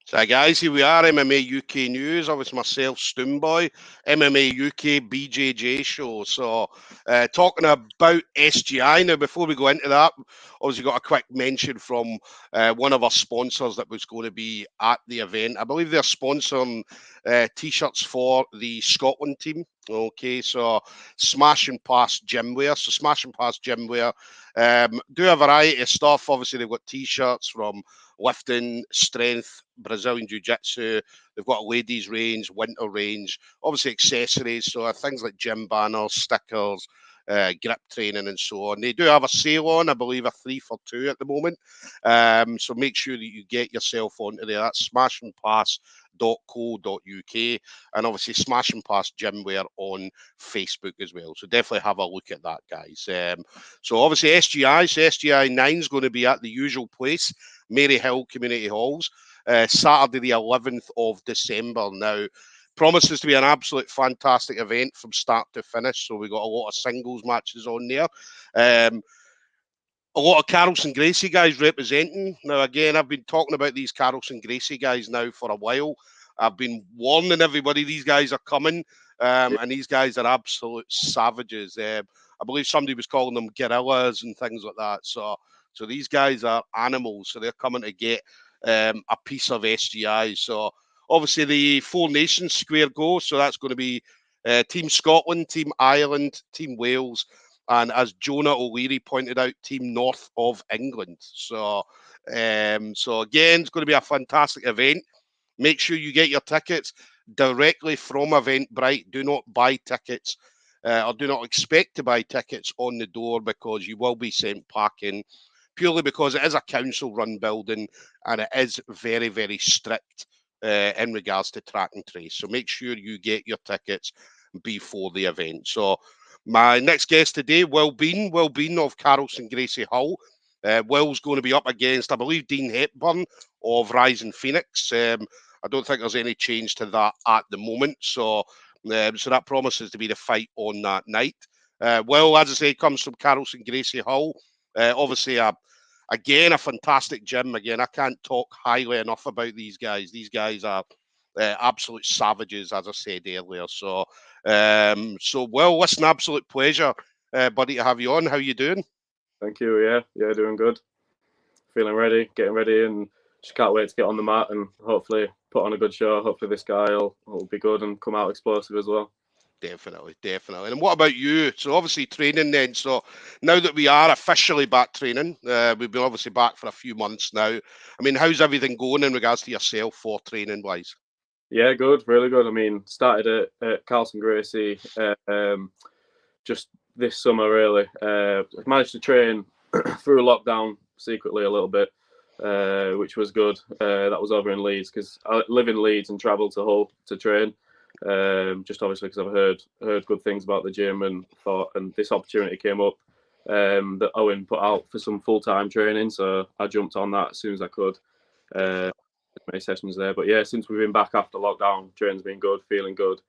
So guys, here we are, MMA UK News. Obviously myself, Stoomboy, MMA UK BJJ show. So talking about SGI now, before we go into that, obviously got a quick mention from one of our sponsors that was going to be at the event. I believe they're sponsoring t-shirts for the Scotland team. Okay, so smashing past gymwear. So smashing past gymwear. Do a variety of stuff. Obviously they've got t-shirts from lifting, strength, Brazilian Jiu-Jitsu. They've got a ladies range, winter range, obviously accessories. So things like gym banners, stickers, grip training and so on. They do have a sale on, I believe, a 3 for 2 at the moment. So make sure that you get yourself onto there. That's smashingpass.co.uk and obviously Smashing Pass Gymwear on Facebook as well. So definitely have a look at that, guys. So obviously SGI, so SGI9 is going to be at the usual place, Maryhill Community Halls, Saturday the 11th of December. Now, promises to be an absolute fantastic event from start to finish. So we've got a lot of singles matches on there. A lot of Carlson Gracie guys representing. Now, again, I've been talking about these Carlson Gracie guys now for a while. I've been warning everybody these guys are coming, and these guys are absolute savages. I believe somebody was calling them gorillas and things like that. So these guys are animals. So they're coming to get a piece of SGI. So obviously the Four Nations square go. So that's going to be Team Scotland, Team Ireland, Team Wales, and as Jonah O'Leary pointed out, Team North of England. So again, it's going to be a fantastic event. Make sure you get your tickets directly from Eventbrite. Do not buy tickets or do not expect to buy tickets on the door, because you will be sent packing, purely because it is a council-run building and it is very, very strict in regards to track and trace. So make sure you get your tickets before the event. So my next guest today, Will Bean of Carlson Gracie Hull. Will's going to be up against, I believe, Dean Hepburn of Rising Phoenix. I don't think there's any change to that at the moment. So that promises to be the fight on that night. Will, as I say, comes from Carlson Gracie Hull. Obviously, again, a fantastic gym. Again, I can't talk highly enough about these guys. These guys are absolute savages, as I said earlier. So, Will, listen, absolute pleasure, buddy, to have you on. How you doing? Thank you. Yeah, doing good. Feeling ready, getting ready, and just can't wait to get on the mat and hopefully put on a good show. Hopefully this guy will be good and come out explosive as well. Definitely. And what about you? So obviously training then. So now that we are officially back training, we've been obviously back for a few months now. I mean, how's everything going in regards to yourself for training wise? Yeah, good, really good. I mean, started at Carlson Gracie just this summer really. Managed to train through lockdown secretly a little bit, which was good. That was over in Leeds because I live in Leeds and travel to Hull to train. Just obviously because I've heard good things about the gym and this opportunity came up that Owen put out for some full-time training, so I jumped on that as soon as I could. Many sessions there, but yeah, since we've been back after lockdown, training's been good, feeling good.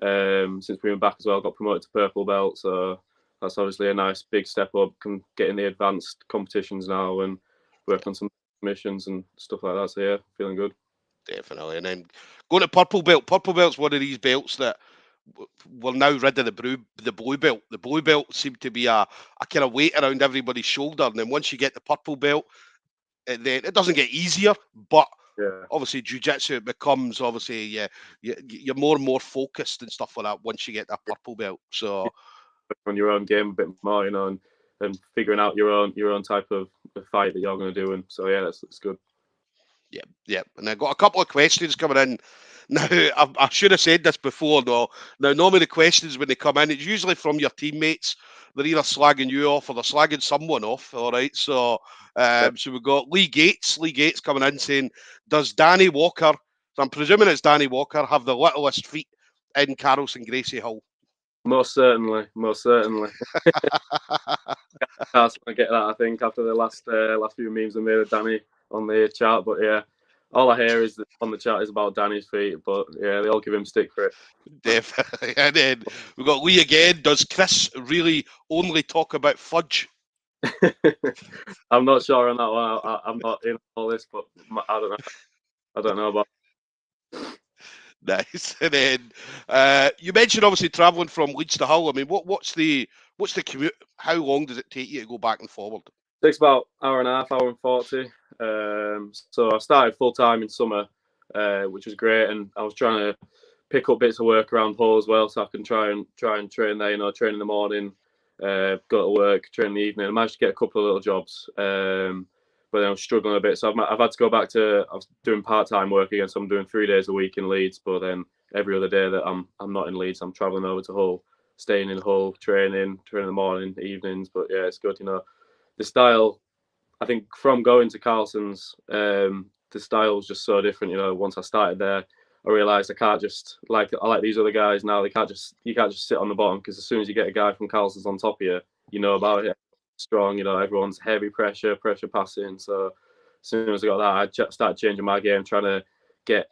Since we've been back as well, got promoted to purple belt, so that's obviously a nice big step up. Can get in the advanced competitions now and work on some missions and stuff like that. So yeah, feeling good. Definitely. And then going to purple belt. Purple belt's one of these belts that we're now rid of the blue belt. The blue belt seemed to be a kind of weight around everybody's shoulder, and then once you get the purple belt, then it doesn't get easier, but obviously jiu-jitsu, it becomes obviously you're more and more focused and stuff like that once you get that purple belt. So on your own game a bit more, and figuring out your own type of fight that you're going to do, and so yeah, that's good. Yeah. And I got a couple of questions coming in. Now, I should have said this before, though. Now, normally the questions when they come in, it's usually from your teammates. They're either slagging you off or they're slagging someone off. All right. So, so we've got Lee Gates coming in saying, does Danny Walker, so I'm presuming it's Danny Walker, have the littlest feet in Carlson Gracie Hull? Most certainly. I get that. I think after the last few memes I made of Danny on the chat, but yeah, all I hear is on the chat is about Danny's feet. But yeah, they all give him stick for it. Definitely. And then we've got Lee again. Does Chris really only talk about fudge? I'm not sure on that one. I'm not in all this, but I don't know. I don't know about. Nice. And then you mentioned obviously travelling from Leeds to Hull. I mean, what's the commute? How long does it take you to go back and forward? Takes about hour and a half, hour and 40. So I started full time in summer, which was great, and I was trying to pick up bits of work around Hull as well, so I can try and train there. You know, train in the morning, go to work, train in the evening. I managed to get a couple of little jobs, but then I was struggling a bit. So I've had to go back to. I was doing part time work again, so I'm doing 3 days a week in Leeds. But then every other day that I'm not in Leeds, I'm travelling over to Hull, staying in Hull, training in the morning, evenings. But yeah, it's good. You know, the style. I think from going to Carlson's, the style was just so different. You know, once I started there, I realised I can't just I like these other guys now. You can't just sit on the bottom, because as soon as you get a guy from Carlson's on top of you, you know about it. Strong, you know, everyone's heavy pressure passing. So as soon as I got that, I started changing my game, trying to get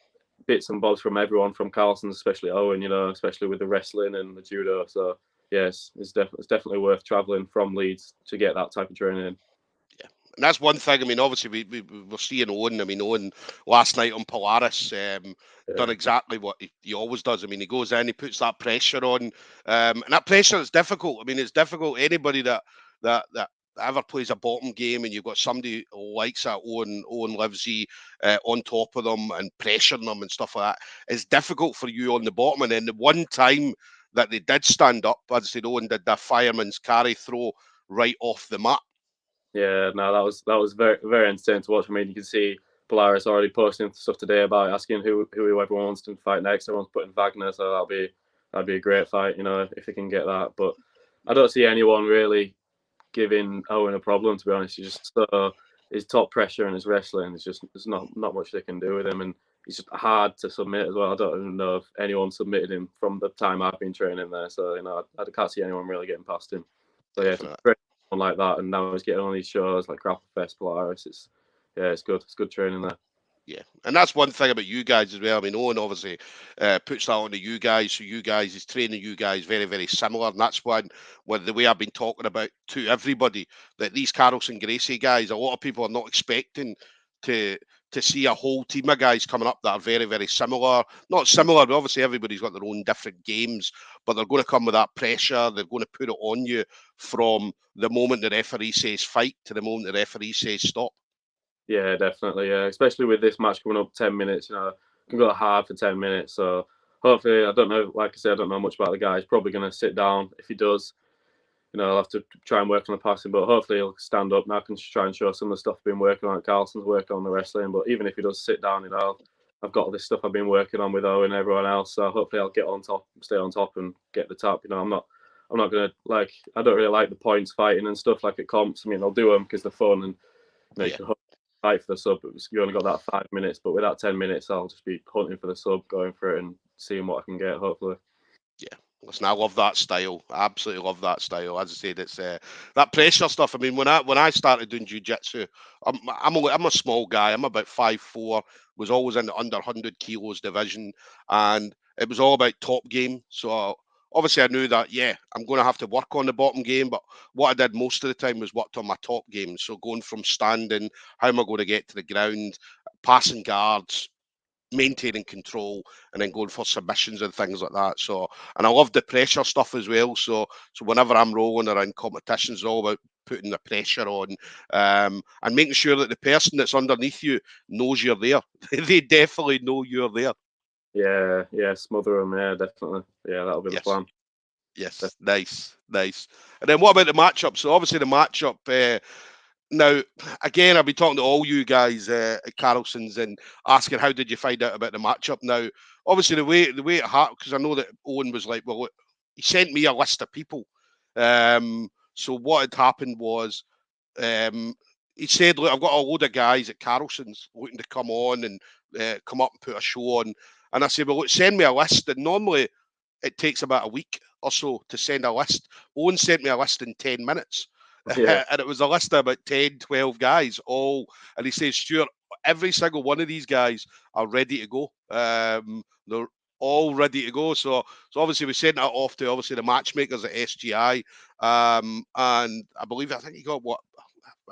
bits and bobs from everyone from Carlson's, especially Owen. You know, especially with the wrestling and the judo. So yes, it's definitely worth travelling from Leeds to get that type of training. And that's one thing. I mean, obviously, we're seeing Owen. I mean, Owen last night on Polaris done exactly what he always does. I mean, he goes in, he puts that pressure on, and that pressure is difficult. I mean, it's difficult. Anybody that ever plays a bottom game, and you've got somebody like that, Owen Livesey, on top of them and pressuring them and stuff like that, it's difficult for you on the bottom. And then the one time that they did stand up, as I said, Owen did the fireman's carry throw right off the mat. Yeah, no, that was very very entertaining to watch. I mean, you can see Polaris already posting stuff today about asking who everyone wants to fight next. Everyone's putting Wagner, so that'd be a great fight, you know, if they can get that. But I don't see anyone really giving Owen a problem, to be honest. He's just his top pressure and his wrestling is just there's not much they can do with him, and he's just hard to submit as well. I don't even know if anyone submitted him from the time I've been training there. So you know, I can't see anyone really getting past him. So yeah, like that, and now he's getting on these shows like Grapple Fest, Polaris. It's good. It's good training there. Yeah, and that's one thing about you guys as well. I mean, Owen obviously puts that on to you guys, so you guys is training you guys very, very similar, and that's one the way I've been talking about to everybody that these Carlson Gracie guys, a lot of people are not expecting to see a whole team of guys coming up that are very, very similar. Not similar, but obviously everybody's got their own different games, but they're going to come with that pressure. They're going to put it on you from the moment the referee says fight to the moment the referee says stop. Yeah, definitely. Yeah, especially with this match coming up 10 minutes. You know, can go hard for 10 minutes. So hopefully, I don't know. Like I said, I don't know much about the guy. He's probably going to sit down. If he does, you know, I'll have to try and work on the passing. But hopefully, he'll stand up. Now I can try and show some of the stuff I've been working on at Carlson's, working on the wrestling. But even if he does sit down, you know, I've got all this stuff I've been working on with Owen and everyone else. So hopefully, I'll get on top, stay on top, and get the top. You know, I'm not gonna I don't really like the points fighting and stuff like at comps. I mean, I'll do them because they're fun and you know, you can fight for the sub. You only got that 5 minutes, but with that 10 minutes, I'll just be hunting for the sub, going for it, and seeing what I can get. Hopefully. Yeah, listen, I love that style. I absolutely love that style. As I said, it's that pressure stuff. I mean, when I started doing jiu-jitsu, I'm a small guy. I'm about 5'4". Was always in the under 100 kilos division, and it was all about top game. So obviously, I knew that. Yeah, I'm going to have to work on the bottom game. But what I did most of the time was worked on my top game. So going from standing, how am I going to get to the ground, passing guards, maintaining control, and then going for submissions and things like that. So, and I love the pressure stuff as well. So whenever I'm rolling around competitions, it's all about putting the pressure on, and making sure that the person that's underneath you knows you're there. They definitely know you're there. Yeah, smother them. Yeah, definitely. Yeah, that'll be the plan. Yes, nice. And then what about the matchup? So obviously the matchup. Now, again, I've been talking to all you guys at Carlson's and asking how did you find out about the matchup. Now, obviously the way it happened, because I know that Owen was like, well, he sent me a list of people. So what had happened was, he said, look, I've got a load of guys at Carlson's looking to come on and come up and put a show on. And I said, well, look, send me a list. And normally it takes about a week or so to send a list. Owen sent me a list in 10 minutes. Yeah. And it was a list of about 10, 12 guys, all. And he says, Stuart, every single one of these guys are ready to go. They're all ready to go. So obviously we sent that off to obviously the matchmakers at SGI. And I think you got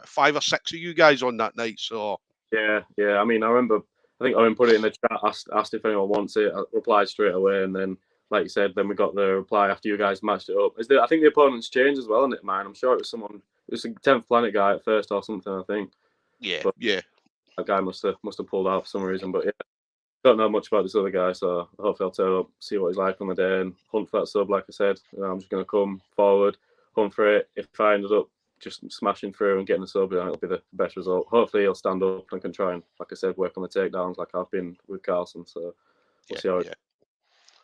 5 or 6 of you guys on that night. So Yeah. I mean, I remember I think Owen put it in the chat, asked if anyone wants it. I replied straight away, and then, like you said, then we got the reply after you guys matched it up. I think the opponents changed as well, isn't it, mine? I'm sure it was someone. It was a 10th Planet guy at first or something, I think. Yeah, but yeah. That guy must have pulled out for some reason. But yeah, don't know much about this other guy, so hopefully I'll turn up, see what he's like on the day, and hunt for that sub. Like I said, I'm just going to come forward, hunt for it. If I ended up just smashing through and getting the sub, it'll be the best result. Hopefully he'll stand up and can try and, like I said, work on the takedowns like I've been with Carlson. So we'll see how it.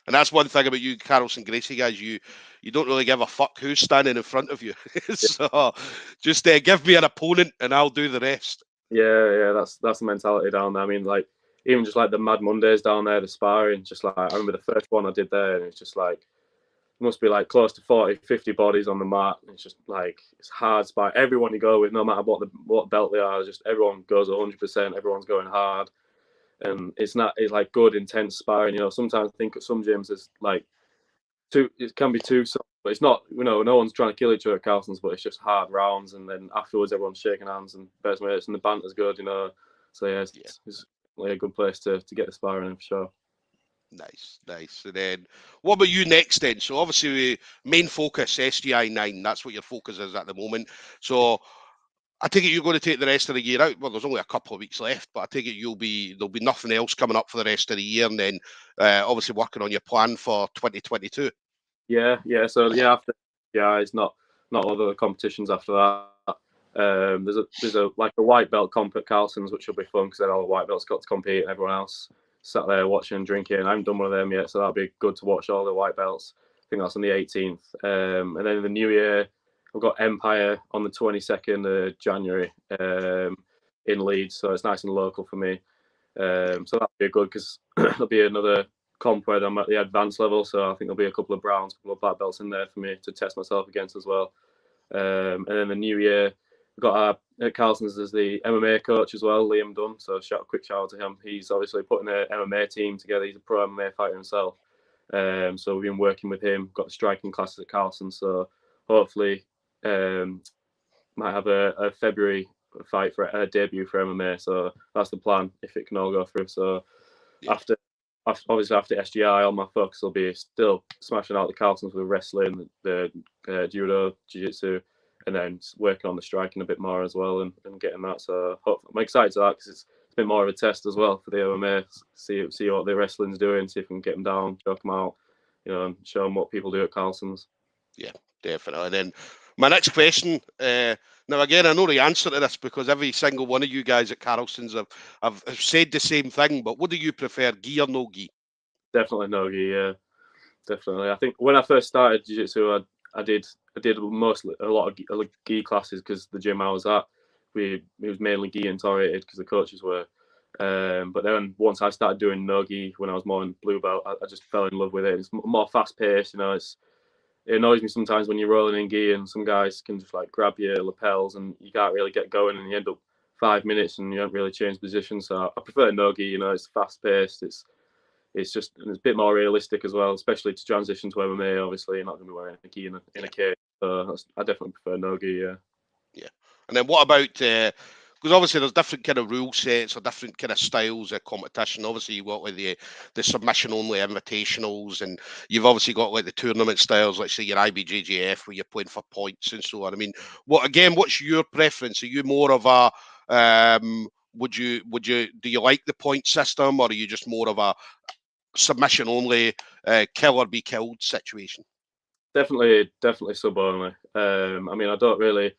And that's one thing about you, Carlson Gracie guys. You don't really give a fuck who's standing in front of you. So just give me an opponent and I'll do the rest. Yeah, that's the mentality down there. I mean, like even just like the Mad Mondays down there, the sparring. Just like I remember the first one I did there, and it's just like it must be like close to 40, 50 bodies on the mat. It's just like it's hard spar. Everyone you go with, no matter what belt they are, just everyone goes 100%. Everyone's going hard. And it's like good intense sparring. You know, sometimes I think at some gyms it's like it can be too soft, but it's not. You know, no one's trying to kill each other at Carlson's, but it's just hard rounds, and then afterwards everyone's shaking hands and best mates, and the banter's good. You know, so yeah, it's really a good place to get the sparring in for sure. Nice. And then, what about you next then? So obviously, main focus SGI9. That's what your focus is at the moment. So I take it you're going to take the rest of the year out. Well, there's only a couple of weeks left, but I take it there'll be nothing else coming up for the rest of the year, and then obviously working on your plan for 2022. Yeah. So yeah, after it's not other competitions after that. There's a like a white belt comp at Carlson's, which will be fun because then all the white belts got to compete, and everyone else sat there watching and drinking. I haven't done one of them yet, so that'll be good to watch all the white belts. I think that's on the 18th, and then in the new year, I've got Empire on the 22nd of January in Leeds, so it's nice and local for me. So that'll be good because there'll be another comp where I'm at the advanced level, so I think there'll be a couple of browns, a couple of black belts in there for me to test myself against as well. And then the new year, we've got at Carlson's as the MMA coach as well, Liam Dunn. So quick shout out to him. He's obviously putting an MMA team together. He's a pro MMA fighter himself. So we've been working with him. Got striking classes at Carlson. So hopefully might have a February fight for a debut for MMA. So that's the plan if it can all go through. So after SGI, all my focus will be still smashing out the Carlsons with wrestling, the judo, jiu-jitsu, and then working on the striking a bit more as well and getting that. So I'm excited to that because it's been more of a test as well for the MMA. See what the wrestling's doing, see if we can get them down, choke them out, you know, and show them what people do at Carlson's. Yeah, definitely. And then my next question, now again, I know the answer to this because every single one of you guys at Carlson's have said the same thing, but what do you prefer, gi or no gi? Definitely no gi, yeah. Definitely. I think when I first started jiu-jitsu, I did mostly a lot of gi classes because the gym I was at, it was mainly gi oriented because the coaches were. But then once I started doing no gi when I was more in blue belt, I just fell in love with it. It's more fast paced, you know. It annoys me sometimes when you're rolling in gi and some guys can just like grab your lapels and you can't really get going and you end up 5 minutes and you don't really change position. So I prefer no gi. You know, it's fast paced. It's just a bit more realistic as well, especially to transition to MMA. Obviously, you're not going to be wearing a gi in a cage. So I definitely prefer no gi. Yeah. And then what about because obviously there's different kind of rule sets or different kind of styles of competition. Obviously you've got like the submission only invitationals, and you've obviously got like the tournament styles, like say your IBJJF where you're playing for points and so on. I mean, what's your preference? Are you more of a do you like the point system, or are you just more of a submission only kill or be killed situation? Definitely sub only. I mean, I don't really,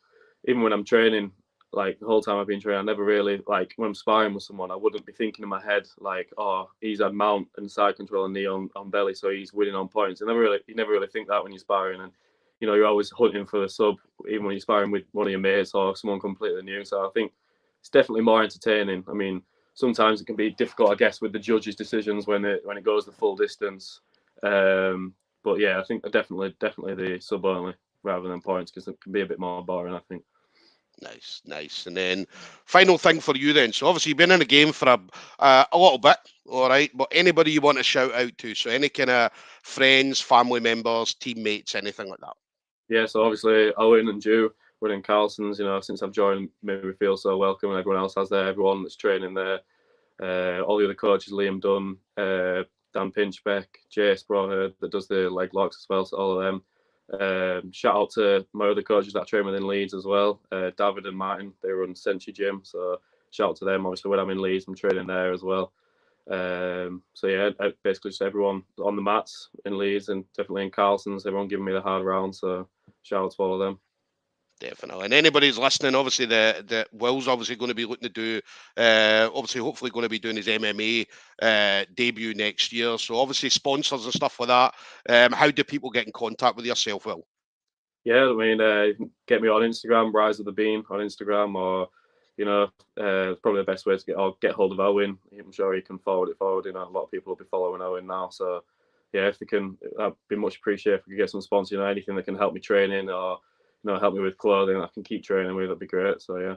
even when I'm training, like the whole time I've been training, I never really, like when I'm sparring with someone, I wouldn't be thinking in my head like, oh, he's had mount and side control and knee on belly, so he's winning on points. You never really think that when you're sparring, and you know, you're always hunting for the sub, even when you're sparring with one of your mates or someone completely new. So I think it's definitely more entertaining. I mean, sometimes it can be difficult, I guess, with the judges' decisions when it goes the full distance. But yeah, I think definitely the sub only rather than points because it can be a bit more boring, I think. Nice. And then final thing for you then. So obviously you've been in the game for a little bit, all right. But anybody you want to shout out to? So any kind of friends, family members, teammates, anything like that? Yeah. So obviously Owen and Drew were in Carlson's. You know, since I've joined, made me feel so welcome, and everyone else has there. Everyone that's training there. all the other coaches, Liam Dunn, Dan Pinchbeck, Jace Broadhead, that does the leg locks as well, so all of them. Shout out to my other coaches that I train with in Leeds as well, David and Martin. They run Century Gym, so shout out to them. Obviously, when I'm in Leeds, I'm training there as well. So yeah, basically just everyone on the mats in Leeds and definitely in Carlson's, everyone giving me the hard round. So shout out to all of them. Definitely. And anybody's listening, obviously, the Will's obviously going to be looking to do, obviously, hopefully going to be doing his MMA debut next year. So obviously sponsors and stuff like that. How do people get in contact with yourself, Will? Yeah, I mean, get me on Instagram, Rise of the Bean on Instagram, or probably the best way to get hold of Owen. I'm sure he can forward it forward. A lot of people will be following Owen now, so yeah, if they can, that'd be much appreciated. If we could get some sponsors, anything that can help me training or help me with clothing, I can keep training with. That'd be great. So yeah,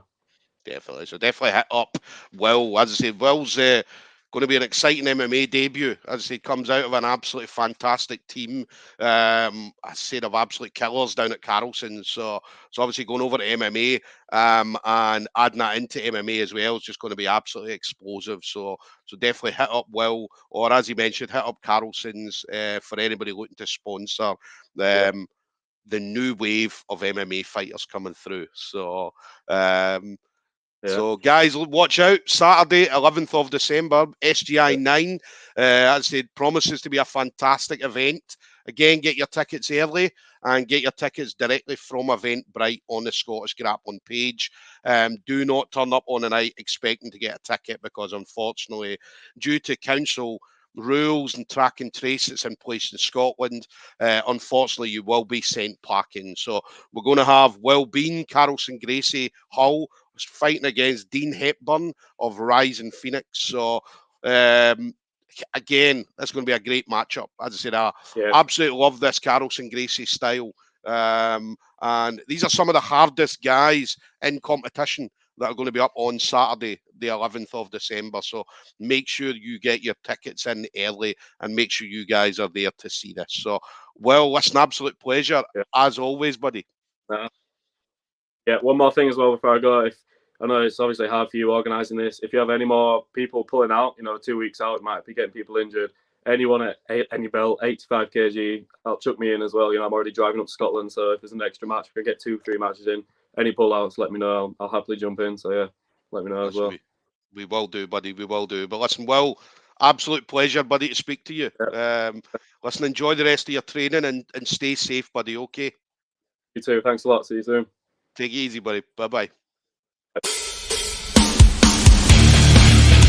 definitely. So definitely hit up Will. As I said, Will's going to be an exciting MMA debut. As I say, comes out of an absolutely fantastic team. I said of absolute killers down at Carlson. So obviously going over to MMA and adding that into MMA as well is just going to be absolutely explosive. So definitely hit up Will, or as he mentioned, hit up Carlson's for anybody looking to sponsor the new wave of MMA fighters coming through. So. So, guys, watch out. Saturday, 11th of December, SGI9. As I said, promises to be a fantastic event. Again, get your tickets early and get your tickets directly from Eventbrite on the Scottish Grappling page. Do not turn up on a night expecting to get a ticket because, unfortunately, due to council rules and track and trace that's in place in Scotland, unfortunately, you will be sent packing. So we're going to have Will Bean, Carlson Gracie, Hull, fighting against Dean Hepburn of Rising Phoenix. So, again, that's going to be a great matchup. As I said, I absolutely love this Carlson Gracie style. And these are some of the hardest guys in competition that are going to be up on Saturday, the 11th of December. So make sure you get your tickets in early and make sure you guys are there to see this. So, well, listen, absolute pleasure as always, buddy. Yeah, one more thing as well before I go. I know it's obviously hard for you organising this. If you have any more people pulling out, 2 weeks out, it might be getting people injured. Anyone at any belt, 85 kg, I'll chuck me in as well. I'm already driving up to Scotland, so if there's an extra match, if I get 2-3 matches in, any pull-outs, let me know. I'll happily jump in. So yeah, let me know as well. We will do, buddy. We will do. But listen, Will, absolute pleasure, buddy, to speak to you. Listen, enjoy the rest of your training and stay safe, buddy. Okay. You too. Thanks a lot. See you soon. Take it easy, buddy. Bye-bye.